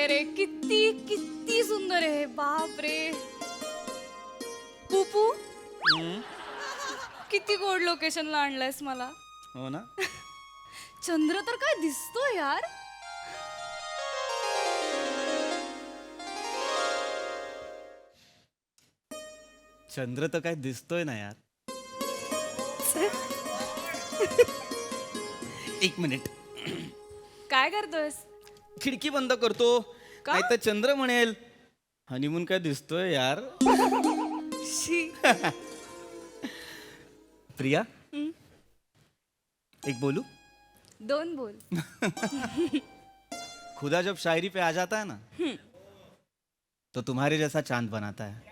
आहे रे, किती किती सुंदर आहे, बाप रे. पुपू किती गोड लोकेशनला आणलंयस मला. हो ना. चंद्र तर काय दिसतो यार. चंद्र तर काय दिसतोय ना यार. एक मिनिट, काय करतोयस. खिडकी बंद करतो. का? काय तर चंद्र म्हणेल हनीमून काय दिसतोय यार. शी. प्रिया, एक बोलू. दोन बोल. खुदा जब शायरी पे आ जाता है ना तो तुम्हारे जैसा चांद बनाता है.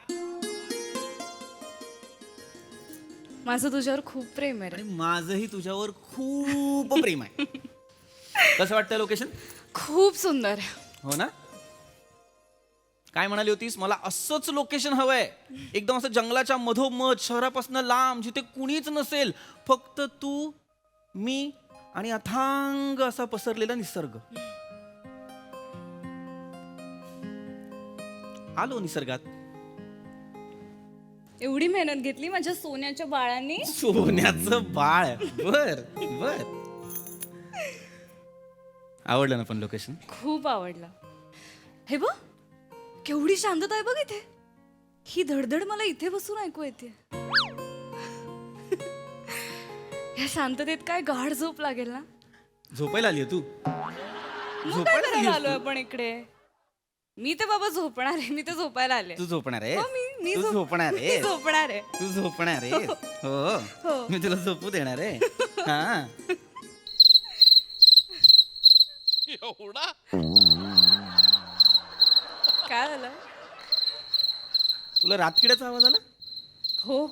माझं तुझ्यावर खूप प्रेम आहे रे. आणि माझंही तुझ्यावर खूप प्रेम आहे. कसं वाटतंय लोकेशन. खूप सुंदर आहे. हो ना. काय म्हणाली होतीस. मला असंच लोकेशन हवंय, एकदम असं जंगलाच्या मधोमध, शहरापासून लांब, जिथे कुणीच नसेल, फक्त तू, मी आणि अथांग असा पसरलेला निसर्ग. आलो निसर्गात. एवढी मेहनत घेतली माझ्या सोन्याच्या बाळांनी. सोन्याचं बाळ. बर बर. आवडलं ना पण लोकेशन. खूप आवडलं. हे बघ केवढी शांतता आहे बघ इथे. ही धडधड मला इथे बसून ऐकू येते. या शांततेत काय गाढ झोप लागेल ना. झोपायला आली तू. मग काय करायला आलोय आपण इकडे. मी तर बाबा झोपणार आहे. मी तर झोपायला आले. तू झोपणार आहे. हो, मी तू झोपणार आहे. मी झोपणार आहे. तू झोपणार आहे. हो हो. मी तुला झोपू देणार आहे. हा. एवढा काय झालं. तुला रातकिड्याचा आवाज आला. हो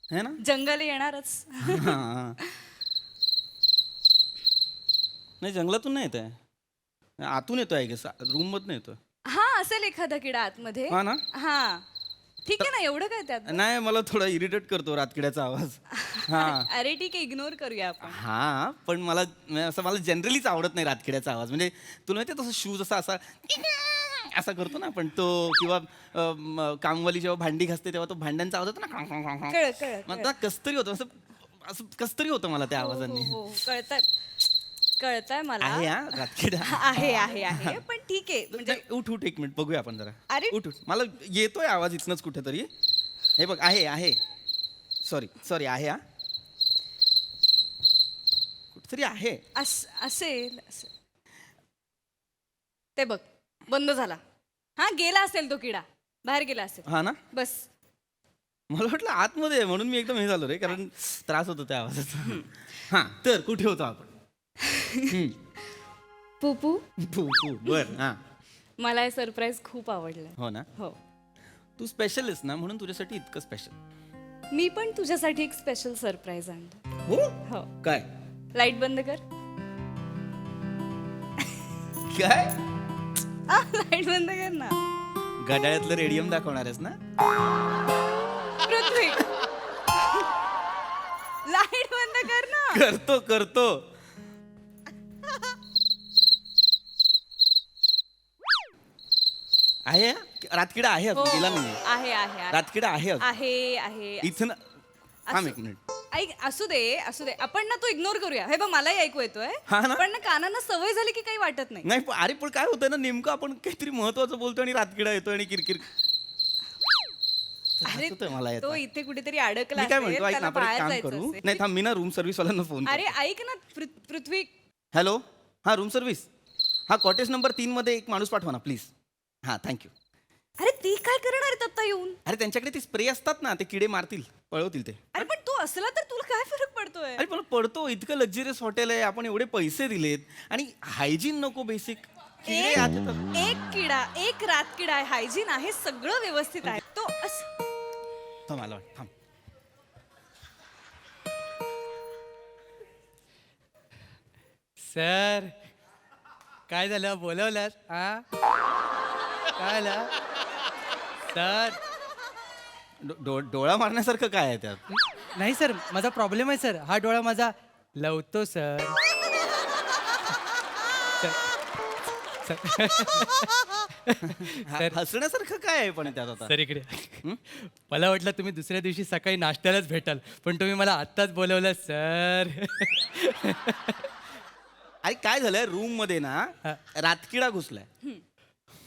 है ना. जंगल येणारच. हा. नाही जंगलातून नाही येत आहे, आतून येतोय. रूम मधून येतोय. हा असेल एखादा किडा आतमध्ये. हा ना. हा ठीक आहे ना. एवढं काय त्यात. नाही मला थोडा इरिटेट करतो रातकिड्याचा आवाज. हा. अरे ठीक आहे इग्नोर करूया आपण. हा पण मला जनरलीच आवडत नाही रातकिड्याचा आवाज. म्हणजे तुला माहिती तसं शूज असा असा असा करतो ना आपण तो, किंवा कामवाली जेव्हा भांडी घासते तेव्हा तो भांड्यांचा आवाज होतो ना. मला कस्तरी होतं असं, असं कस्तरी होतं मला त्या आवाजाने. हो कळतंय मला. आहे हा रातकिडा. आहे आहे आहे पण ठीक आहे म्हणजे. उठ उठ एक मिनिट बघूया आपण जरा. अरे. उठ उठ. मला येतोय आवाज इथनच कुठेतरी. हे बघ आहे आहे. सॉरी सॉरी आहे हा. कुठेतरी आहे. असेल. ते बघ बंद झाला. हा गेला असेल तो किडा. बाहेर गेला असेल. हा ना. बस. मला वाटलं आतमध्ये आहे म्हणून मी एकदम हे झालो रे, कारण त्रास होतो त्या आवाजाचा. हा तर कुठे होतो आपण. पुपू बर. हा. मला हे सरप्राईज खूप आवडलं. हो ना. हो तू स्पेशल आहेस ना म्हणून तुझ्यासाठी इतकं स्पेशल. मी पण तुझ्यासाठी एक स्पेशल सरप्राईज आणलं. हो. हो काय लाईट बंद कर. काय लाईट बंद कर ना. घड्याळ्यातलं रेडियम दाखवणार आहेस ना. पृथ्वी लाईट बंद कर ना. करतो करतो. आहे हा? रातकिडा आहे हो, अजून गेला नाही. आहे आहे आहे. रातकिडा आहे अजून. आहे आहे इथं ना. थांब एक मिनिट. ऐक असू दे आपण ना तो इग्नोर करूया. हे बघ मलाही ऐकू येतोय. हा ना? पण ना कानांना सवय झाली की काही वाटत नाही. नाही अरे पण काय होतं ना नेमकं आपण काहीतरी महत्वाचं बोलतो आणि रातकिडा येतो आणि किरकिर. अरे होतं मला याचा. तो इथे कुठेतरी अडकला मी काय असेल, म्हणतो ऐक ना त्याला आपण एक बाहेर काम जायचं करू. असेल. नाही थांब मी ना रूम सर्व्हिस वाल्यांना फोन. अरे ऐक ना पृथ्वी. हॅलो. हा रूम सर्व्हिस. हा कॉटेज नंबर 3 मध्ये एक माणूस पाठवा ना प्लीज. हा थँक्यू. अरे ती काय करणार आहेत आता येऊन. अरे त्यांच्याकडे ते स्प्रे असतात ना, ते किडे मारतील, पळवतील ते. अरे पण तू असला तर तुला काय फरक पडतोय. अरे पण पडतो. इतकं लक्झरियस हॉटेल आहे, आपण एवढे पैसे दिलेत आणि हायजीन नको बेसिक. किडे आत येतात. एक किडा एक रात किडा आहे. हायजीन आहे सगळं व्यवस्थित आहे. तो थांब मला वाट थांब. सर काय झालं बोलवलं. हा काय झालं सर. डोळा मारण्यासारखं काय आहे त्यात. नाही सर माझा प्रॉब्लेम आहे सर. हा डोळा माझा लवतो सर. हसण्यासारखं काय आहे पण त्यात आता सर इकडे मला वाटलं तुम्ही दुसऱ्या दिवशी सकाळी नाश्त्यालाच भेटाल पण तुम्ही मला आत्ताच बोलवलं सर. अरे काय झालंय रूम मध्ये ना रातकिडा घुसलाय.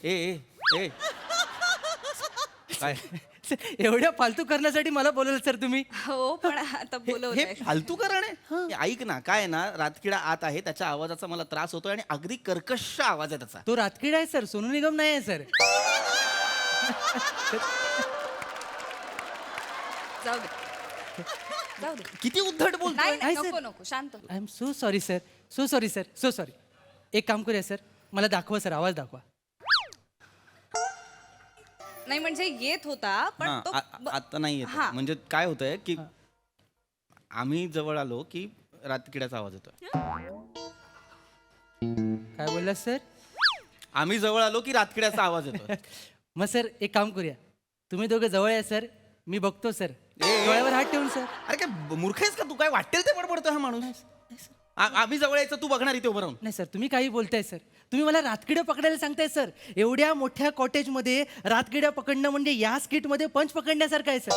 ए ए ए काय एवढ्या फालतू करण्यासाठी मला बोलवलं सर तुम्ही. हो पण आता हे बोलवलंय. फालतू कारण आहे. हे ऐक ना काय आहे ना रातकिडा आत आहे त्याच्या आवाजाचा मला त्रास होतोय आणि अगदी कर्कश आवाज आहे त्याचा. तो रातकिडा आहे सर, सोनू निगम नाही आहे सर. जाऊ दे जाऊ दे. किती उद्धट बोलतोय. नाही नाही, नाही, नको sir. नको शांत हो. I am so sorry sir, so sorry sir, so sorry. एक काम करूया सर, मला दाखवा सर, आवाज दाखवा. नाही म्हणजे येत होता पण हा, तो आता नाही येत हा. म्हणजे काय होतंय की आम्ही जवळ आलो की रातकिड्याचा आवाज येतोय. काय बोलला सर? आम्ही जवळ आलो की रातकिड्याचा आवाज येतोय. मग सर एक काम करूया, तुम्ही दोघं जवळ या सर, मी बघतो सर. डोळ्यावर हात ठेवून सर. अरे काय मूर्ख आहेस का तू? काय वाटेल ते बडबडतोय हा माणूस. आम्ही जवळ यायचं तू बघणार इथे उभं राहून. नाही सर, तुम्ही काही बोलताय सर, तुम्ही मला रातकिड्या पकडायला सांगताय सर. एवढ्या मोठ्या कॉटेजमध्ये रातकिड्या पकडणं म्हणजे या स्किटमध्ये पंच पकडण्यासारखं आहे सर.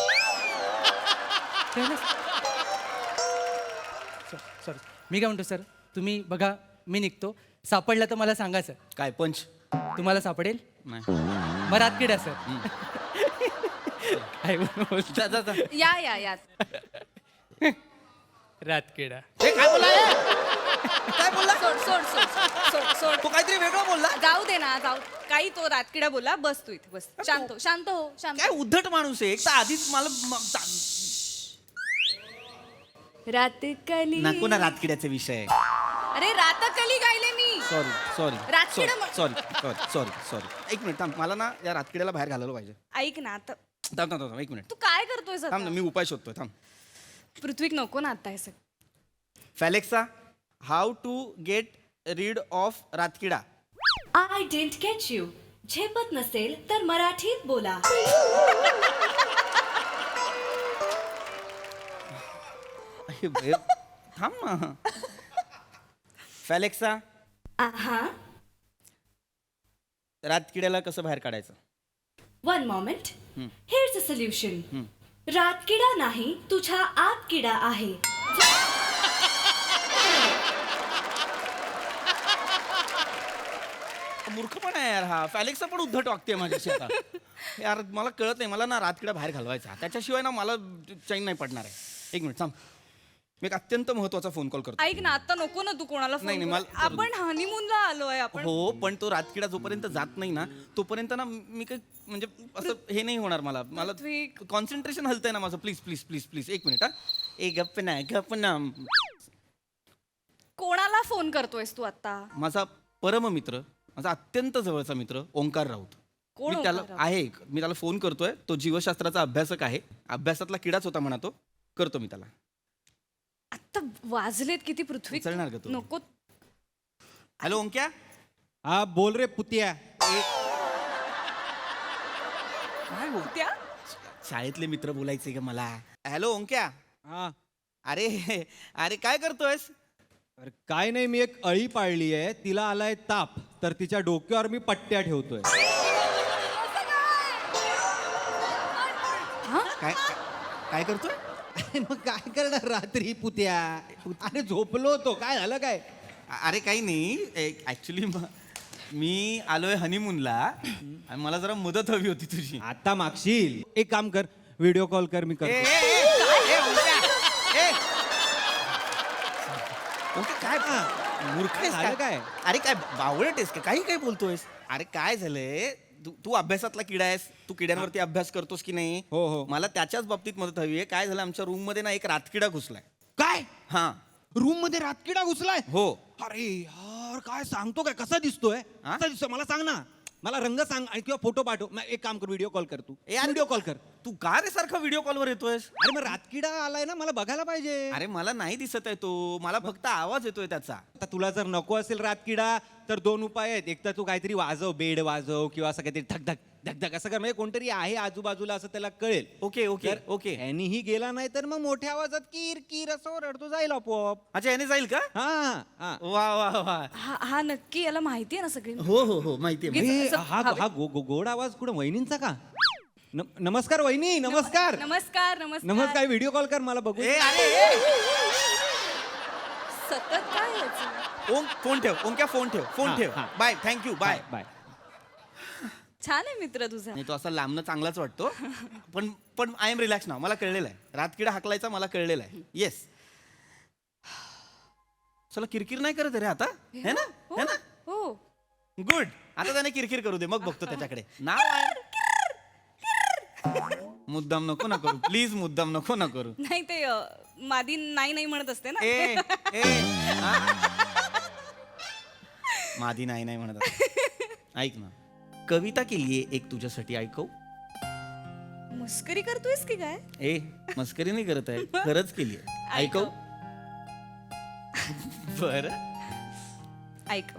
सॉरी, मी काय म्हणतो सर, तुम्ही बघा मी निघतो, सापडला तर मला सांगा सर. काय पंच तुम्हाला सापडेल नाही. मग रातकिड्या सर. काय बोलतो? जा, जा, जा. या या या. रातकिडा. ए, काय बोलला हे? काय बोलला सोड सोड सोड सोड सोड. तो काहीतरी वेगळं बोलला. जाऊ दे ना जाऊ. काही तो रातकिडा बोला. बस तू इथे बस. शांत हो शांत हो शांत काय हो. उद्धट माणूस आहे. एक तर आधीच मला रातकली. नको ना रातकिड्याचे विषय. अरे रातकली गायले मी. सॉरी सॉरी रातकिडा म्हण- सॉरी सॉरी सॉरी सॉरी. एक मिनिट थांब, मला ना या रातकिड्याला बाहेर घालायला पाहिजे. ऐक ना आता थांब थांब थांब एक मिनिट तू काय करतोय थांब ना, मी उपाय शोधतोय. थांब. पृथ्वीक नको ना आता हे सगळं. फॅलेक्सा, how to get rid of रातकिडा. I didn't get you. झेपत नसेल तर मराठीत बोला. अरे बे, थांब ना. फॅलेक्सा, आहा, रातकिड्याला कसं बाहेर काढायचं? One moment. Here's a solution. रातकिडा नाही, तुझ्या आत किडा आहे. मूर्खपणा आहे यार हा. फॅलेक्सा पण उद्धट वागते माझ्याशी आता. यार मला कळत नाही, मला ना रातकिडा बाहेर घालवायचा, त्याच्याशिवाय ना मला चैन नाही पडणार आहे. एक मिनिट थांब, मी एक अत्यंत महत्वाचा फोन कॉल करतो. ऐक ना आता नको ना तू कोणाला नाही, फोन नाही, करू. मला- आपण हनीमूनला आलोय आपण. हो पण तो रातकिडा जोपर्यंत जात नाही ना तोपर्यंत ना मी काही म्हणजे असं हे नाही होणार. मला पृथ्वी. कॉन्सन्ट्रेशन हलतंय ना माझं. प्लीज प्लीज प्लीज प्लीज एक मिनिट हा. ए गप्प ना गप्प ना. कोणाला फोन करतोयस तू आता? माझा परममित्र, माझा अत्यंत जवळचा मित्र ओंकार राऊत. कोण मी त्याला ओंकार राऊत? आहे, मी त्याला फोन करतोय. तो जीवशास्त्राचा अभ्यासक आहे. अभ्यासातला किडाच होता म्हणा तो. करतो मी त्याला. आता वाजलेत किती पृथ्वी. उचलणार का तू? नको. हॅलो ओंक्या. हा बोल रे पुतिया. काय हो त्या शाळेतले मित्र बोलायचे का मला? हॅलो ओंक्या. हा अरे अरे काय करतोयस? अरे काय नाही, मी एक अळी पाळली आहे, तिला आलाय ताप, तर तिच्या डोक्यावर मी पट्ट्या ठेवतोय. काय काय करतोय? मग काय करणार रात्री पुत्या? अरे झोपलो होतो, काय झालं काय? अरे काही नाही, ऍक्च्युली मी आलोय हनीमूनला आणि मला जरा मदत हवी होती तुझी. आता मागशील? एक काम कर, व्हिडिओ कॉल कर, मी ए, करतो. ए, ए, ए, ओंक्या, ए. ओंक्या, काय मूर्ख आहेस झालं का? काय? अरे काय बावळट आहेस का? काही काय बोलतोयस? अरे काय झालंय, तू अभ्यासातला किडा आहेस. तू किड्यांवरती अभ्यास करतोस की नाही? हो, हो. मला त्याच्याच बाबतीत मदत हवी आहे. काय झालं, आमच्या रूम मध्ये ना एक रातकिडा घुसलाय. काय हा रूम मध्ये रातकिडा घुसलाय? हो. अरे यार काय सांगतो, काय कसा दिसतोय? हा? कसा दिसतोय मला सांग ना, मला रंग सांग आणि किंवा फोटो पाठव. एक काम कर, व्हिडिओ कॉल कर तू. ए, यार- व्हिडिओ कॉल कर. तू का रे सारखा व्हिडिओ कॉलवर येतोयस? अरे मग रातकिडा आलाय ना, मला बघायला पाहिजे. अरे मला नाही दिसत आहे तो, मला फक्त आवाज येतोय त्याचा. आता तुला जर नको असेल रातकिडा तर 2 उपाय आहेत. एक तर तू काहीतरी वाजव, बेड वाजव किंवा असं काहीतरी धक धक धक धक असं कर, म्हणजे कोणतरी आहे आजूबाजूला असं त्याला कळेल. ओके ओके जर ओके. ह्यानीही गेला नाही तर मग मोठ्या आवाजात कीर कीर असं ओरडतो, जाईल आपोआप. अच्छा याने जाईल का? हा हा. वा वा वा. हा नक्की याला माहिती आहे ना सगळी? हो हो हो माहितीये. हे- ए, असं हा हा गोड आवाज कुठं वहिनींचा का? नमस्कार वहिनी, नमस्कार. नमस्कार नमस्कार, व्हिडिओ कॉल कर मला बघू. ए अरे ए! सतत काय याचं? ओम फोन ठेव, ओम क्या फोन ठेव, फोन हा, ठेव. हा. Bye, thank you, bye. बाय. छान आहे मित्र तुझा. नाही तो असा लांबनं चांगलाच वाटतो, पण पण आय एम रिलॅक्स नाव. मला कळलेलं आहे रातकिडा हाकलायचा, मला कळलेलं आहे. येस. चला किरकिर नाही करत रे आता, है ना? है ना? हो. गुड. आता त्याने किरकिर करू दे, मग बघतो त्याच्याकडे. नाव आहे मुद्दाम नको ना करू, प्लीज मुद्दाम नको ना करू. नाही ते मादी नाही नाही म्हणत असते ना. ए ए हा? मादी नाही नाही म्हणत आहे. ऐक ना, कविता केलीये एक तुझ्यासाठी, ऐकव. मस्करी करतोयस की काय? ए मस्करी नाही करत आहे, खरंच केलीये, ऐकव. बर ऐकव.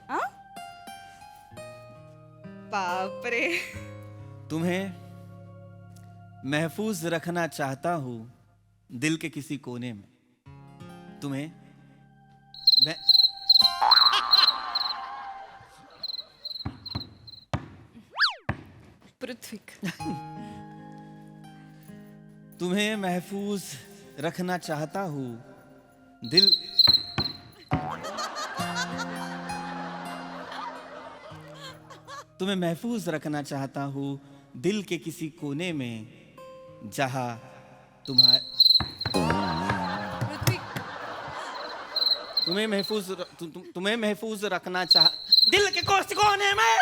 आ? बापरे. तुम्हें महफूज रखना चाहता हूँ दिल के किसी कोने में. तुम्हें मैं पृथ्वीक. तुम्हें महफूज रखना चाहता हूँ दिल. तुम्हें महफूज रखना चाहता हूँ दिल के किसी कोने में जहाँ तुम्हारे. पृथ्वीक. तुम्हें महफूज रखना चाह दिल के कोने में.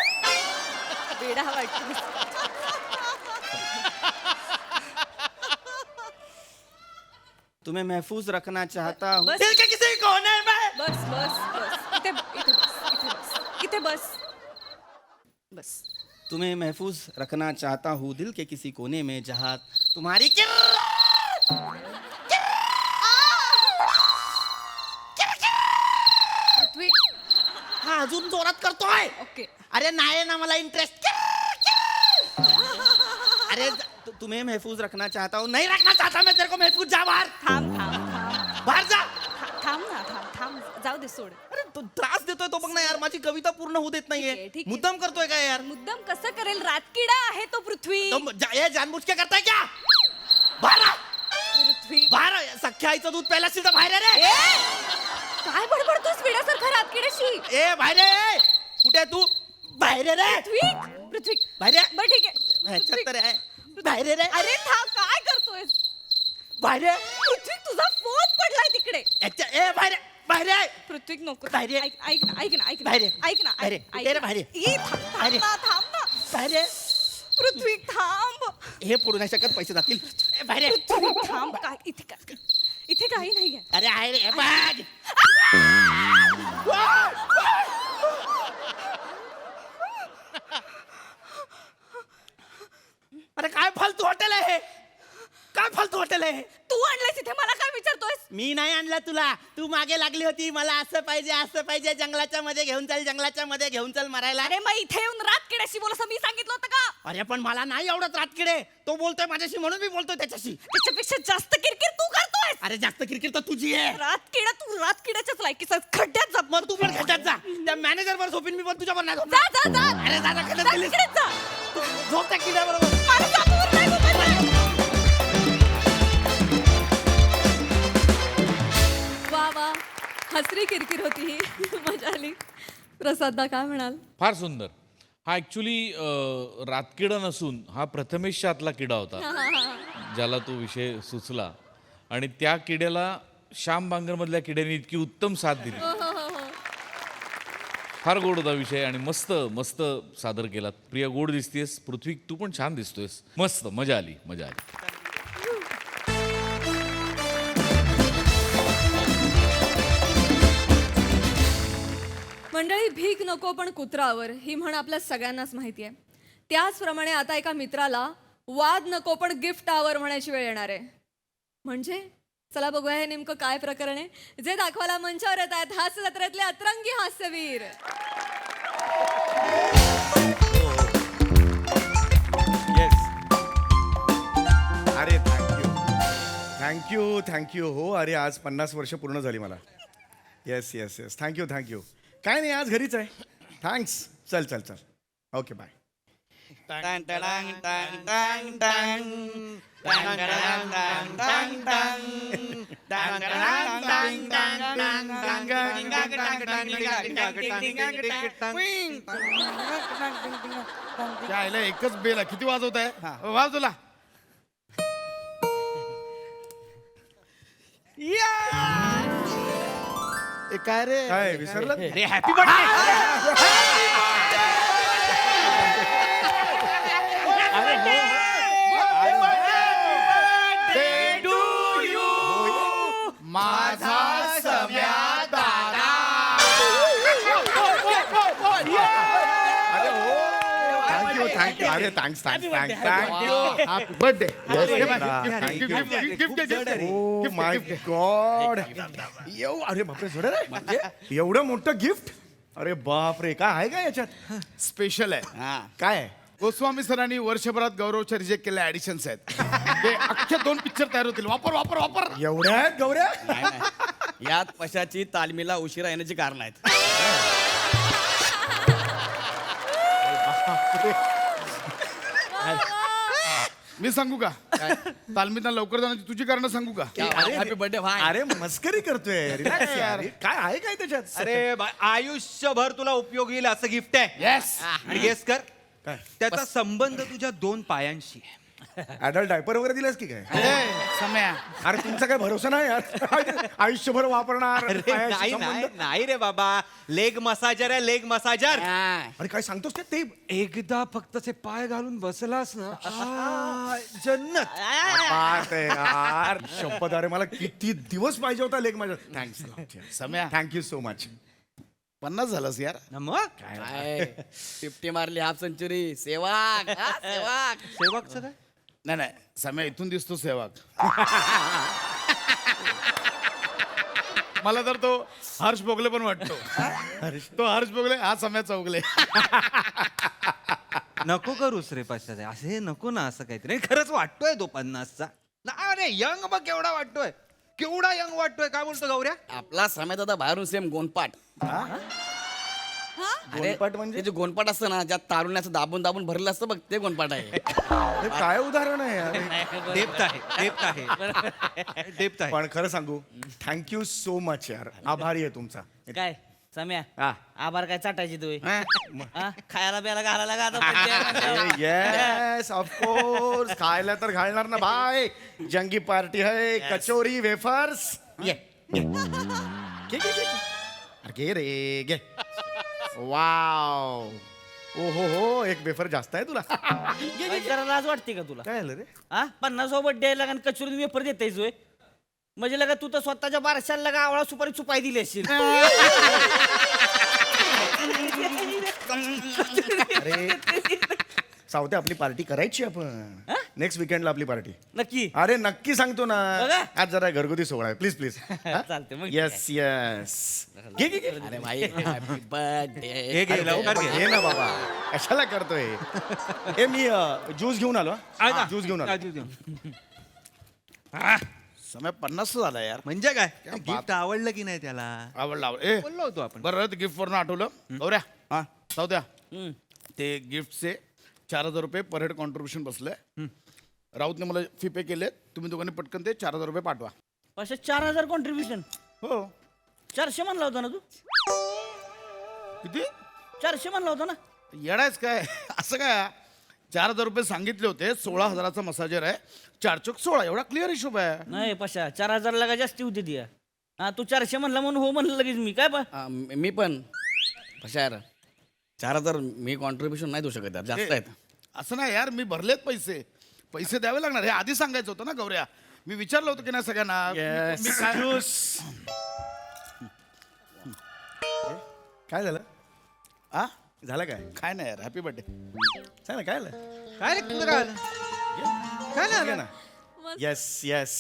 वेडा वाटतो. तुम्हें महफूज रखना चाहता हूँ बस. दिल के किसी कोने में. बस बस बस. इथे इथे बस. इथे बस. बस. तुम्हें महफूज रखना चाहता हूँ दिल के किसी कोने में जहाँ तुम्हारी. पृथ्वीक. हा अजून जोरात करतोय. ओके. अरे नाही ना मला इंटरेस्ट. अरे तुम्हें महफूज रखना चाहता हूँ, नहीं रखना चाहता मैं तेरे को महफूज. जा बाहर, थांब थांब थांब. बाहर जा. थांब ना थांब थांब. जाऊ दे सोड. अरे तो त्रास देतोय तो, बघ ना यार, माझी कविता पूर्ण होऊ देत ठीक आहे, नाहीये. ठीक आहे. मुद्दाम करतोय का यार? मुद्दाम कसं करेल? रातकिडा आहे तो पृथ्वी. ये जानबूझ के करताय क्या? बाहर आ. पृथ्वी. बाहर आ. सख्या आईचं दूध प्यायला असेल तर बाहेर आहे रे. काय बडबडतोस वेड्यासारखा रातकिड्याशी? ए बाहेर आहे. कुठे आहे तू? बाहेर आहे रे. पृथ्वी. पृथ्वी. बाहेर आहे. बरं ठीक आहे. ह्याच्यात तर आहे. बाहेर आहे रे. अरे थांब, काय करतोयस? बाहेर आहे. पृथ्वी तुझा फोन पडलाय तिकडे. ए बाहेर आहे. बाहेर आहे. पृथ्वी नको. बाहेर ये. ऐक ऐक ना ऐक ना ऐक ना बाहेर ये. ऐक ना बाहेर ये. कुठे रे बाहेर ये? ई, थांब बाहेर ये. थांब ना, थांब ना. बाहेर आहे. पृथ्वी थांब. हे पडू नाही शकत, पैसे जातील. ए, बाहेर आहे. पृथ्वी थांब. काय इथे काही नाहीये. अरे आहे रे बघ. अरे काय फालतू हॉटेल आहे, काय फालतू हॉटेल आहे. तू आणलायस इथे, मला काय विचारतोयस? मी नाही आणला तुला, तू मागे लागली होती मला असं पाहिजे जंगलाच्या मध्ये घेऊन चल, जंगलाच्या मध्ये घेऊन चल मारायला. अरे मग इथे येऊन रातकिड्याशी बोल असं मी सांगितलं होतं का? अरे पण मला नाही आवडत रातकिडे. तो बोलतोय माझ्याशी म्हणून मी बोलतोय त्याच्याशी. त्याच्यापेक्षा जास्त किरकिर तू करतोयस. अरे जास्त किरकिर तर तुझी आहे. रातकिडा तू रातकिड्याच्याच लायकीचा खड्ड्यात जा. मग तू पण खड्ड्यात जा. त्या मॅनेजर वर झोपीन मी, पण तुझ्यावर नाही जा झोपणार. जा जा. अरे दादा खड्ड्यात गेलीस. रातकिड्यात जा. तू झोप त्या किड्याबरोबर. मला सांगून नाही बोलायचं. वा वा, हसरी किरकिर होती ही. मजा आली. प्रसाददा काय म्हणाल? फार सुंदर. हा ऍक्च्युली रातकिडा नसून हा प्रथमेशच्या आतला किडा होता, ज्याला तो विषय सुचला, आणि त्या किड्याला श्याम बांगरमधल्या किड्याने इतकी उत्तम साथ दिली. फार गोड होता विषय आणि मस्त मस्त सादर केलात. प्रिया गोड दिसतेस, पृथ्वी तू पण छान दिसतोयस. मस्त, मजा आली मजा आली. मंडळी, भीक नको पण कुत्रावर ही म्हण आपल्या सगळ्यांनाच माहिती आहे. त्याचप्रमाणे आता एका मित्राला वाद नको पण गिफ्ट आवर म्हणायची वेळ येणार आहे. म्हणजे चला बघूया हे नेमकं काय प्रकरण आहे जे दाखवायला मंचावर येत आहेत हास्य जत्रेतले अतरंगी हास्यवीर. येस. अरे थँक्यू हो. अरे आज 50 वर्ष पूर्ण झाली मला. Yes yes yes thank you. काय नाही आज घरीच आहे. थँक्स. चल ओके बाय. त्याला एकच बेल आहे. किती वाजवत आहे वाज तुला. काय रे काय विसरलं. अरे हॅपी बर्थडे. माझा सम्या दादा. थँक्यू. अरे thanks. Happy birthday. Oh my God. अरे बापरे जोडे रे. एवढं मोठं गिफ्ट. अरे बापरे काय आहे का याच्यात. स्पेशल आहे. काय आहे. गोस्वामी सरांनी वर्षभरात गौरवच्या रिजेक्ट केलेल्या ऍडिशन्स आहेत. ते अख्खे 2 पिक्चर तयार होतील. वापर. एवढ्या आहेत गौऱ्या. यात पशाची तालमीला उशिरा येण्याची कारण आहेत. मी सांगू का तालमीला लवकर जाण्याची तुझी कारण सांगू का. हॅपी बर्थडे भाई. अरे मस्करी करतोय. रिलॅक्स यार. काय आहे काय त्याच्यात. अरे आयुष्यभर तुला उपयोग येईल असं गिफ्ट आहे. येस. आणि गेस कर काय? त्याचा संबंध तुझ्या 2 पायांशी आहे. ऍडल्ट डायपर वगैरे दिलास की काय. सम्या अरे तुमचा काय भरोसा नाही यार. आयुष्यभर वापरणार. अरे पायाशी नाही संबंध. नाही रे बाबा. लेग मसाजर आहे लेग मसाजर. अरे काय सांगतोस ते एकदा फक्त ते पाय घालून बसलास ना जन्नत. बात आहे यार. शपथ. अरे मला किती दिवस पाहिजे होता लेग माझ्या. Thanks Samya thank you so much. 50 झालंस यार. मग काय 50 मारली हाफ सेंचुरी. सेवाग सेवाग. सेवकचं काय. नाही सम्या इथून दिसतो सेवाग. मला तर तो हर्ष बोगले पण वाटतो. तो हर्ष बोगले हा सम्या चौगले. नको करूस रे पश्चात. असे नको ना असं काहीतरी. खरंच वाटतोय तो 50चा. अरे यंग बघ केवढा वाटतोय. केवढा यंग वाटतोय. काय बोलतो गौऱ्या. आपला समय दादा बाहेरून सेम गोनपाट. गोनपाट म्हणजे? ते जे गोनपाट असतं ना ज्यात तारुण्याचं दाबून भरलेलं असतं बघ ते गोनपाट आहे. हे काय उदाहरण आहे यार. डेप्थ आहे. पण खरं सांगू थँक्यू सो मच यार. आभारी आहे तुमचा. काय सम्या आभार काय चाटायची तू हा? खायला प्यायला घालायला का आता येस ऑफकोर्स. खायला तर घालणार ना भाई. जंगी पार्टी है. कचोरी वेफर्स. ये घे रे घे. वाव. ओ हो एक वेफर जास्त आहे तुला. जरा लाज वाटते का तुला. काय झालं रे. 50 बर्थडे लगा कचोरी वेपर देतायच होय. म्हणजे लगा तू तर स्वतःच्या बारशाला लगा आवळा सुपारी चुपाई दिली असशील. अरे सावते आपली पार्टी करायची आपण. नेक्स्ट वीकेंडला आपली पार्टी. नक्की. अरे नक्की सांगतो ना. बघा. आज जरा घरगुती सोहळा आहे. प्लीज चालते मग. Yes yes. घे घे घे. अरे भाई हॅपी बर्थडे. घे लवकर घे. घे ना बाबा. कशाला करतोय. ए मी ज्यूस घेऊन आलो. ज्यूस घेऊन आलो. सम्या 50 झाला यार. म्हणजे काय गिफ्ट आवडलं की नाही त्याला. आवडला. ए बोललो होतो आपण. बरं ते गिफ्ट वरून आठवलं. गौऱ्या हा सावत्या ते गिफ्टचे 4000 रुपये पर हेड कॉन्ट्रीब्युशन बसलंय. राऊतने मला फी पे केले. तुम्ही दोघांनी पटकन ते 4000 रुपये पाठवा. अशा 4000 कॉन्ट्रीब्युशन. हो. 400 म्हणला होता ना तू. किती 400 म्हणला होता ना. येडायच काय. असं काय 4000 रुपये सांगितले होते. 16,000चा मसाजर आहे. 4 चोक 16 एवढा क्लिअर हिशोब आहे. नाही पशा 4000 लगा जास्ती होती ती. तू 400 म्हणला म्हणून हो म्हणलं लगेच मी काय मी पण यार 4000 मी कॉन्ट्रीब्युशन नाही देऊ शकत यार. जास्त आहेत. असं नाही यार मी भरलेत पैसे द्यावे लागणार. हे आधी सांगायचं होतं ना गौऱ्या. मी विचारलं होतं की नाही सगळ्यांना. मी काय काय झालं. आ झालं काय काय नाही यार हॅपी बर्थडे सांग ना काय आलं काय रे तुला काय आलं? काय नाही आलं? येस येस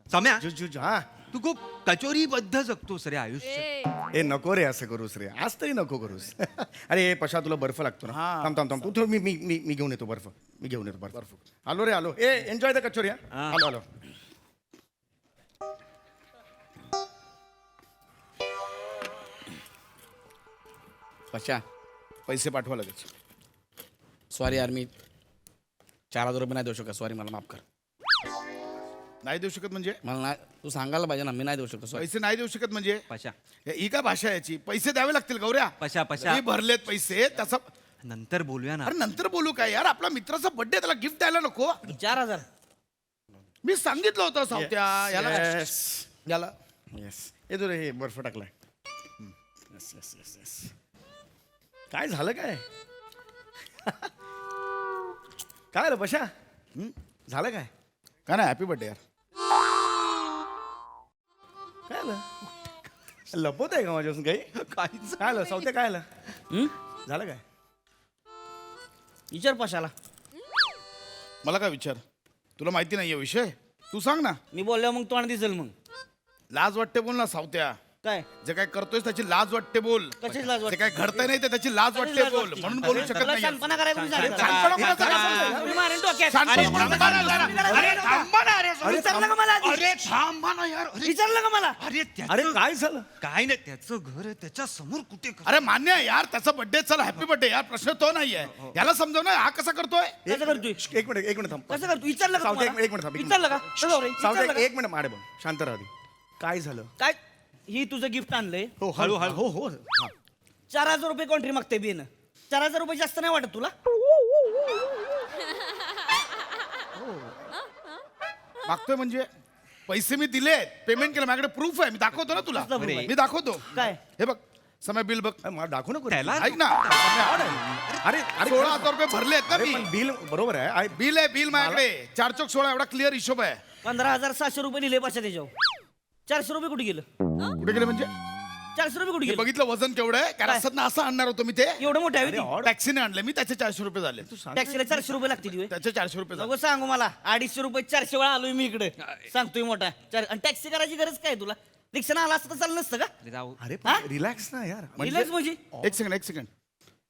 सम्या जुज हा तू खूप कचोरीबद्ध जगतोस रे आयुष्य. ए नको रे असं करूस रे आज तरी नको करूस अरे पशा तुला बर्फ लागतो ना हा. थांब तू थोडं मी घेऊन येतो बर्फ मी घेऊन येतो बर्फ आलो रे आलो ए एन्जॉय द कचोरी हा आलो आलो पशा पैसे पाठवा लगेच सॉरी यार मी 4,000 रुपये नाही देऊ शकत सॉरी मला माफ कर. नाही देऊ शकत म्हणजे मला नाही तू सांगायला पाहिजे ना मी नाही देऊ शकत सॉरी. पैसे नाही देऊ शकत म्हणजे पशा ही काय भाषा आहे याची पैसे द्यावे लागतील गौऱ्या पशा मी भरलेत पैसे त्याचा नंतर बोलूया ना. अरे नंतर बोलू काय यार आपला मित्राचा बर्थडे त्याला गिफ्ट द्यायला नको 4,000. मी सांगितलं होतं सावत्या याला येस याला येस हे तुला हे बर्फ टाकलाय येस येस येस येस काय झालं काय काय आलं पशा झालं काय काय नाही हॅपी बर्थडे यार काय आलं लपवत आहे का माझ्यापासून काही काहीच काय आलं सावत्या काय आलं हं? झालं काय विचार पशाला. मला काय विचार तुला माहिती नाहीये विषय तू सांग ना मी बोलल्यावर मग तोंड दिसेल मग. लाज वाटते बोल ना सावत्या काय जे काय करतोय त्याची लाज वाटते बोल कशाची लाज जे वाटते? काय घडतंय नाही ते त्याची लाज कशाची वाटते लाज बोल वाटते? म्हणून बोलू शकत तुला नाही शानपणा करायला कोणी सांगितलं? शानपणा कोणाचा करायचा? तुम्ही मारेन डोक्यात. शानपणा कोणाचा करायचा? अरे थांबा ना अरे. विचारलं का मला आधी? अरे थांबा ना यार. विचारलं का मला? अरे अरे काय झालं काय नाही त्याचं घर आहे त्याच्या समोर कुठे अरे मान्य आहे यार त्याचा बर्थडे चला हॅपी बर्थडे यार प्रश्न तो नाहीये याला समजाव ना हा कसा करतोय कसं करतोय? एक मिनिट थांब कसं करतो? विचारलं का सावत्या तुम्हाला? एक मिनिट थांब विचारलं का? चला रे, विचारलं सावत्या का? एक मिनिट माडे बघ शांत राहा आधी. काय झालं काय ही तुझं गिफ्ट आणलंय हो हळू हो हो हा. 4,000 रुपये कॉन्ट्री मागते बिन 4,000 रुपये जास्त नाही वाटत तुला? मागतोय म्हणजे पैसे मी दिले पेमेंट केलं माझ्याकडे प्रूफ आहे मी दाखवतो ना तुला कसलं proof आहे? मी दाखवतो काय? हे बघ समय बिल बघ मला दाखवू नको त्याला ऐक ना अरे अरे 16,000 रुपये भरलेत ना अरे मी पण बिल बरोबर आहे बिल आहे बिल माझ्याकडे 4 चौक 16 एवढा क्लिअर हिशोब आहे 15,700 रुपये दिले पाशा त्याच्यावर. 400 रुपये कुठे गेलं? कुठे गेले म्हणजे 400 रुपये कुठे हे गेले? बघितलं वजन केवढं आहे कारण काय? असत ना असं आणणार होतो मी ते एवढं मोठं आहे होती? टॅक्सीने आणलं मी त्याचे 400 रुपये झाले टॅक्सीला 400 रुपये लागतील होय? त्याचे 400 रुपये झाले नको सांगू मला 250 रुपये 400 वेळा आलोय मी इकडे सांगतोय मोठा आणि टॅक्सी करायची गरज काय तुला? रिक्षानं आला असतं तर चाललं नसतं का? जाऊ अरे हा? रिलॅक्स ना यार रिलॅक्स म्हणजे एक सेकंड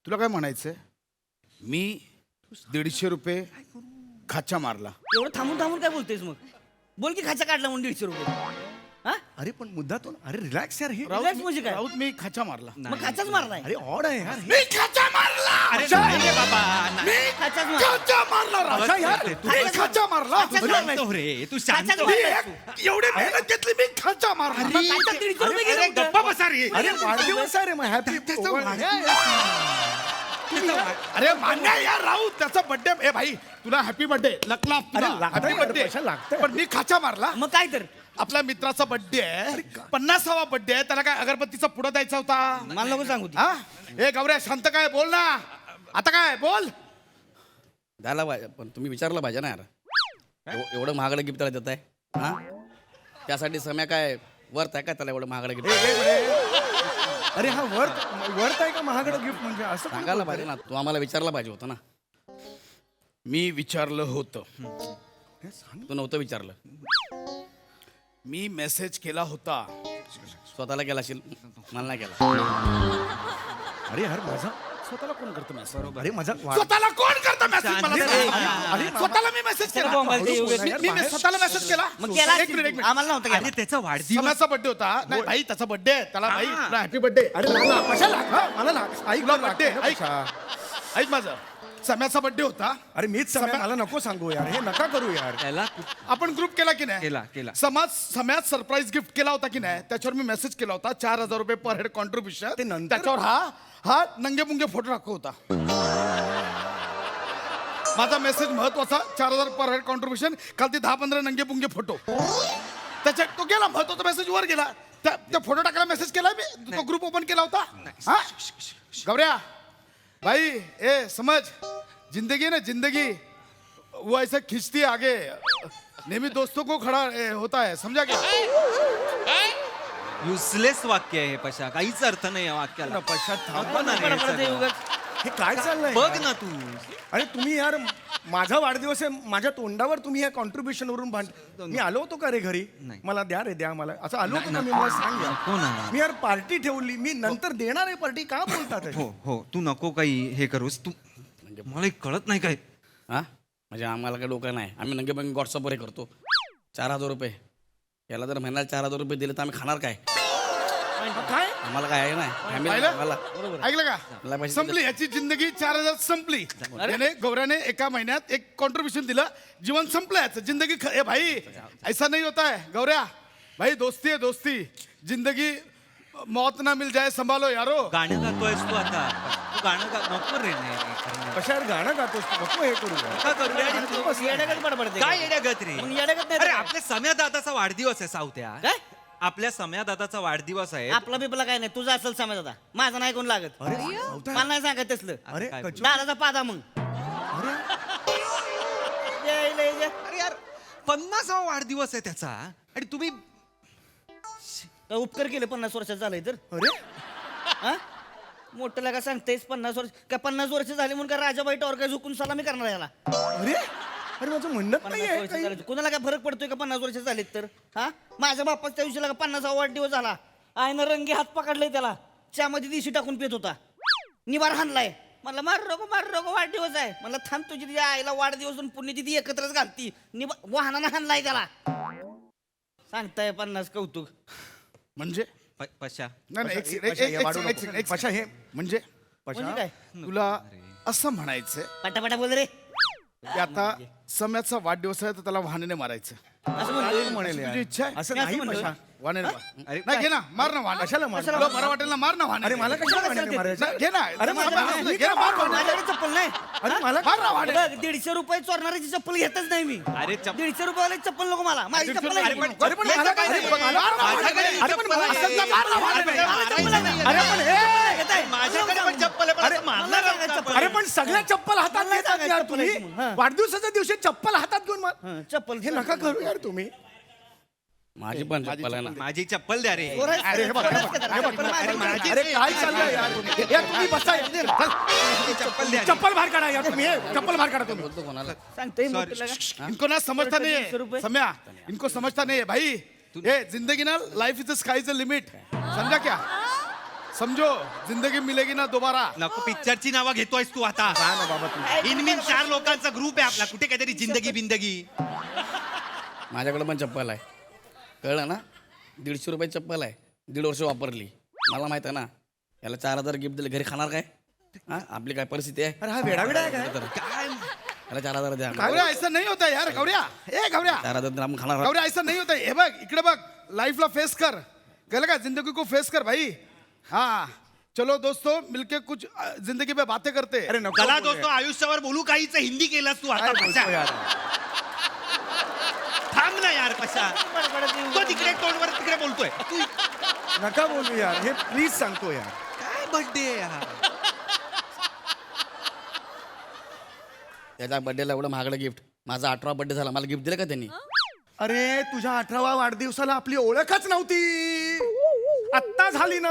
तुला काय म्हणायचंय मी 150 रुपये खाचा मारला एवढं थांबून काय बोलतेस मग? बोल की खाचा काढला म्हणून 150 रुपये. हा अरे पण मुद्दा तो अरे रिलॅक्स यार हे Relax म्हणजे काय? राऊत मी खाचा मारला मग खाचाच मारलाय. अरे ऑड आहे यार हे. मी खाचा मारला अरे नाही रे बाबा मी खाचाच मारला. खाचा मारला राजा यार मी खाचा मारला खाचाच अरे, मारलाय. शांत हो रे तू शांत खाचाच हो. मी मारलाय. एक- एवढी मेहनत घेतली मी खाचा मारला मग खाचा 150 रुपये गेले कुठं? गप्पा बसा रे अरे वाढदिवस आहे रे मग हॅपी अरे मान्य आहे यार राऊत त्याचा बर्थडे ए भाई तुला हॅपी बर्थडे लकला अरे, लागतंय हॅपी यार, बर्थडे पैसा लागतंय. पण मी खाचा मारला मग काय तर आपल्या मित्राचा बर्थडे आहे 50वा बर्थडे आहे त्याला काय अगरबत्तीचा पुडा द्यायचा होता मला नको सांगू ती. हा ए गौऱ्या शांत काय बोल ना आता काय बोल द्यायला पाहिजे पण तुम्ही विचारलं पाहिजे ना यार एवढं महागडं गिफ्ट त्याला देत आहे हा त्यासाठी समय काय वर्थ आहे का त्याला एवढं महागडं गिफ्ट अरे हा वर्थ आहे का महागडं गिफ्ट म्हणजे असं कोण सांगायला बोलतं पाहिजे ना तू आम्हाला विचारलं पाहिजे होतं ना मी विचारलं होतं तू नव्हतं विचारलं मी मेसेज केला होता स्वतःला केला असेल मला नाही केला रे? अरे यार माझा स्वतःला कोण करतं मेसेज अरे माझा स्वतःला कोण करतं मेसेज मला सांग. अरे, स्वतःला मी मेसेज त्याला केला बोंबायला ते उगाच. मी स्वतःला मेसेज केला मग केला एक मिनिट आम्हाला नव्हतं केला. अरे त्याचा वाढदिवस समाचा बर्थडे होता नाही भाई त्याचा बर्थडे आहे त्याला भाई हॅपी बर्थडे अरे लागला कशाला हा, मला लाग ऐक तुला मला बर्थडे लागतंय ऐक ना ऐक माझं सम्याचा बर्थडे होता अरे मीच समय मला नको सांगू यार हे नका करू यार त्याला आपण ग्रुप केला की नाही केला सम्यात सरप्राईज गिफ्ट केला होता की नाही त्याच्यावर मी मेसेज केला होता 4,000 रुपये पर हेड कॉन्ट्रीब्युशन ते नंतर- त्याच्यावर हा नंगे पुंगे फोटो टाकू होता माझा मेसेज महत्वाचा 4,000 पर हेड कॉन्ट्रीब्युशन काल ते 10-15 नंगे पुंगे फोटो त्याच्यात तो गेला महत्वाचा मेसेज वर गेला त्या फोटो टाकायला मेसेज केला मी तो ग्रुप ओपन केला होता हा गौऱ्या भाई ए समझ जिंदगी है ना जिंदगी वो ऐसा खींचती है आगे नेहमी दोस्तों को खड़ा होता है समझा क्या युजलेस वाक्य आहे हे पशा, काहीच अर्थ नाही या वाक्याला. पश्चात थांब नको ना रे हे पडते सगळं. उगाच. हे काय चाललंय बघ ना तू. आणि तुम्ही यार माझा वाढदिवस आहे, माझ्या तोंडावर तुम्ही या कॉन्ट्रीब्युशन वरून भांड. मी आलो होतो का रे घरी? नाही. मला द्या रे, द्या मला. असं आलो होतो का मी? मला सांग यार. नको ना. मी यार पार्टी ठेवली, मी नंतर देणार आहे पार्टी. का बोलतात हे? हो हो, तू नको काही हे करूस तू. मला एक कळत नाही काय. हा म्हणजे आम्हाला काही डोकं नाही, आम्ही नंगे बंगे व्हॉट्सअपवर हे करतो. 4,000 रुपये याला जर महिन्याला 4,000 रुपये दिले तर आम्ही खाणार काय? काय आम्हाला काय आहे नाही फॅमिली पाहिलं? आम्हाला ऐकलं मला का? पैसे संपली याची जिंदगी 4,000 संपली. याने गौऱ्याने एका महिन्यात एक कॉन्ट्रीब्युशन दिलं, जीवन संपलं याचं. जिंदगी ए भाई ऐसा नहीं होता है गौऱ्या भाई, दोस्ती है दोस्ती. जिंदगी मौत ना मिल जाए संभालो यारो. गाणं गातोयस तू आता. तू गाणं नको रे. नाही, नाही करणं. कशा यार गाणं गातोस तू? नको हे करू. का करू रे? आणि तू येड्यागत बडबडते. काय येड्यागत रे? मग येड्यागत नाही तर अरे काय? आपल्या सम्या दादाचा वाढदिवस आहे सावत्या. काय? आपल्या सम्या दादाचा वाढदिवस आहे. आपला बिपला काय नाही, तुझा असेल समज आता, माझा नाही कोण लागत. मला नाही सांगत तसलं. अरे काय कचू- दादाचा पादा मग. ये, ये, ये. अरे यार 50वा वाढदिवस आहे त्याचा आणि तुम्ही काय उपकार केले 50 वर्षात झालंय तर? अरे हा? मोठं लागा सांगतेस 50 वर्ष काय? 50 वर्ष झाली म्हणून का राजाबाई टॉरका झुकून सलामी करणार याला? अरे अरे माझं म्हणणं 50 नाही आहे वर्ष काही. झाली. कुणाला काय फरक पडतोय का 50 वर्ष झालीत तर? हा, माझ्या बाप्पाच त्या दिवशीला 50वा वाढदिवस झाला, आईनं रंगी हात पकडलाय त्याला, चहामध्ये दिशी टाकून पित होता, निवार हाणलाय. म्हणलं मार रोगो वाढदिवस आहे. म्हणलं थांब, तुझी तिच्या आईला वाढदिवस आणि पुण्य ती एकत्रच घालती. वाहनानं हाणलाय त्याला. सांगताय 50 कौतुक. म्हणजे पशा नाही नाही, पशा, पशा, हे वाढू नको. एक पशा हे म्हणजे म्हणजे काय? तुला असं म्हणायचंय पटापटा बोल रे. की आता सम्याचा वाढदिवस आहे तर त्याला वाहनाने मारायचं. असं म्हणतोय. म्हणेल यार. तुझी इच्छा आहे? असं मी असं नाही म्हणतोय. पशा. वाहनाने मार. नाही घे ना, मार ना वाहन. कशाला मार? तुला बरं वाटेल ना, मार ना वाहन. अरे मला कशाला वाहनाने मारायचं? नाही, घे ना. अरे माझ्या- घे ना, मार वाहन. माझ्याकडे चप्पल नाही. अरे मला मार ना वाहन. बघ, 150 रुपये चोरणाऱ्याची चप्पल घेतच नाही मी. अरे 150 रुपयाला चप्पल नको मला. माझी चप्पल आहे. अरे पण मला काय- अरे पण मला- माझ्याकडे अरे पण मला- चप्पल आहे. मार ना वाहन. अरे पण हे माझ्याकडे पण चप्पल आहे, पण असं मारणार मला काय चप्पल अरे पण सगळ्या चप्पल हातात मला घेतात सांगायचं यार चप्पल तुम्ही. आहे म्हणून. हा. वाढदिवसाच्या दिवशी चप्पल हातात घेऊन मार. चप्पल हे नका करू यार तुम्ही. माझी पण चप्पल आहे ना. माझी चप्पल द्या रे. अरे हे बघ, हे बघ, हे बघ, अरे काय चाललंय यार? यार तुम्ही बसा यार. चप्पल द्या रे. चप्पल बाहेर काढा यार तुम्ही. चप्पल बाहेर काढा तुम्ही. बोलतो कोणाला? सांगतोय Sorry. मोठं लागा. इनको ना समझता नहीं 150 है रुपए. सम्या, इनको समझता नहीं है भाई. ये जिंदगी ना, life is sky is limit. समझा क्या? समझो, जिंदगी मिलेगी ना दोबारा. नको पिक्चरची नावं घेतोयस तू आता. ना बाबा तुम्ही. इनमिन 4 लोकांचा ग्रुप आहे आपला, कुठे काहीतरी जिंदगी बिंदगी. माझ्याकडे पण चप्पल आहे, कळलं ना? 150 रुपये चप्पल आहे, 1.5 वर्ष वापरली. मला माहित आहे ना, याला 4,000 गिफ्ट दिले, घरी खाणार काय? हा, आपली काय परिस्थिती आहे? अरे हा वेडा आहे काय? याला 4,000 द्या. गौऱ्या ऐसा नहीं होता यार. गौऱ्या, ए गौऱ्या, 4,000 दिले, आपण खाणार. गौऱ्या ऐसा नहीं होता. हे बघ इकडे बघ, लाईफला फेस कर. कळलं का? जिंदगी को फेस कर भाई. हाँ चलो दोस्तों, मिलके कुछ जिंदगी पे बातें करते. अरे नको चला बोलू दोस्तों, आयुष्यावर बोलू काहीच हिंदी केलास तू काय आता. बोलतो पशा. यार? थांब ना यार पशा. बडबडत येऊ. तो तिकडे तोंडवर तिकडे बोलतोय. तू नका बोलू यार. हे प्लीज सांगतो यार. काय बर्थडे यार. त्याच्या बर्थडेला एवढं महागडं गिफ्ट. माझा 18वा बर्थडे झाला, मला गिफ्ट दिलं का त्यांनी? अरे तुझ्या 18वा वाढदिवसाला आपली ओळखच नव्हती. आत्ता झाली ना,